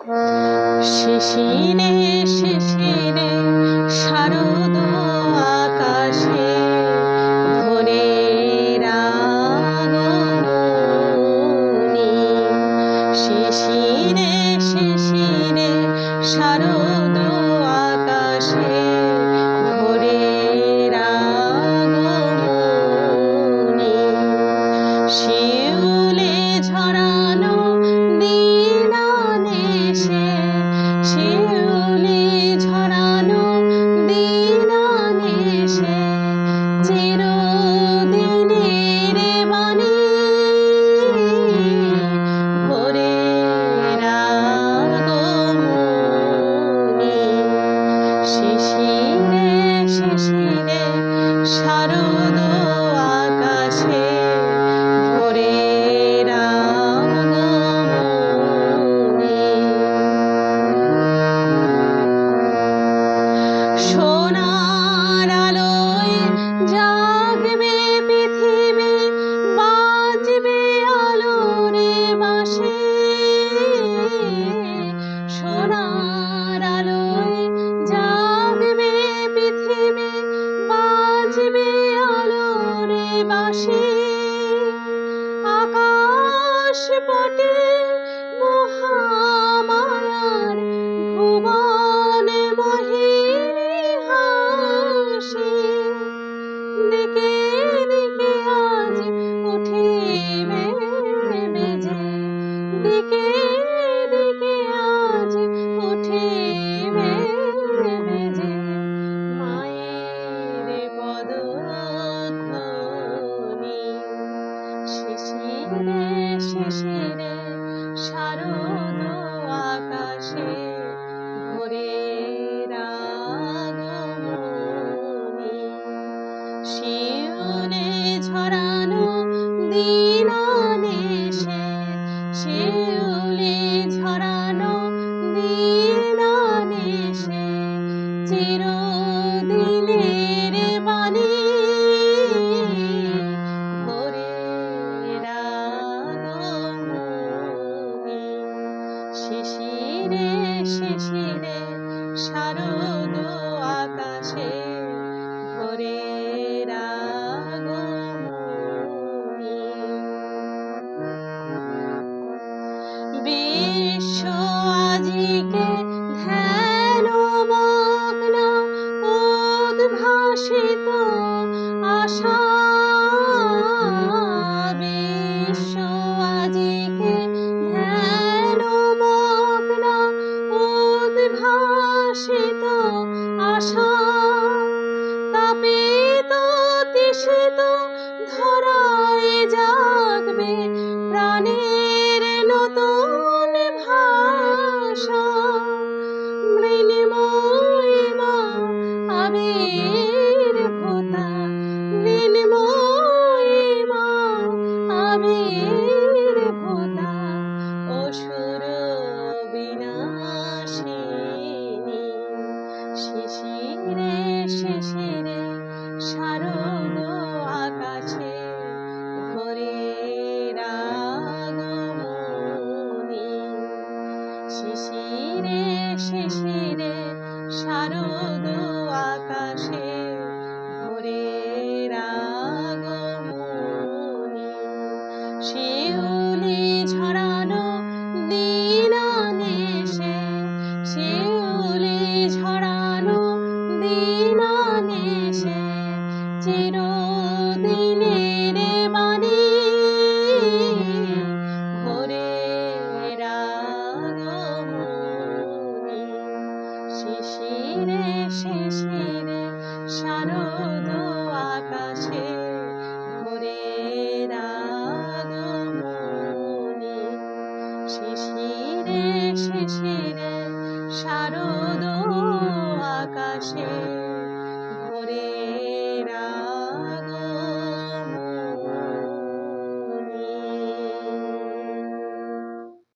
শিশিরে শিশিরে শারদ আকাশে ভোরের আগমনী। শিশিরে শিশিরে শারদ আকাশে ভোরের আগমনী। শিউলি ঝরানো দিনানেশে, শিউলি ঝরানো দিনানেশে চিরদিনের বাণী ভোরের আগমনী। শিশিরে শিশিরে শারদ আকাশে ভোরের আগমনী। সোনার আলোয় জাগবে পৃথিবী, বাজবে আলোর বাঁশি। সোনার আলোয় জাগবে পৃথিবী, বাজবে আলোর বাঁশি। আকাশ পটে মহামায়ার ভুবন মোহিনী হাসি। দিকে দিকে আজ উঠিবে বেজে, দিকে দিকে আজ উঠিবে বেজে মায়ের পদধ্বনি। শিশিরে শিশিরে শারদ আকাশে ভোরের আগমনী। শিউলি ঝরানো দিনানেশে, শিউলি ঝরানো দিনানেশে চিরদিনের বাণী ভোরের আগমনী। শিশিরে শিশিরে শারদ আকাশে ভোরের আগমনী। বিশ্ব আজিকে ধ্যানমগ্ন উদ্ভাসিত আশা। বিশ্ব আজিকে ধ্যানমগ্ন উদ্ভাসিত আশা। তাপিত তৃষিত ধরায় জাগবে প্রাণের নতুন ভাষা। মৃন্ময়ীমা আবির্ভূতা, মৃন্ময়ীমা আবির্ভূতা অসুর বিনাশিনী। শিশিরে শিশিরে শারদ আকাশে ভোরের আগমনী। শিশিরে শিশিরে শারদ আকাশে ভোরের আগমনী। শিউলি ঝরানো দিনানেশে, শিউলি ঝরানো দিনানেশে চিরদিনের বাণী ভোরের আগমনী। শিশিরে শিশিরে শারদ আকাশে ভোরের আগমনী। শিশিরে শিশিরে শারদ আকাশে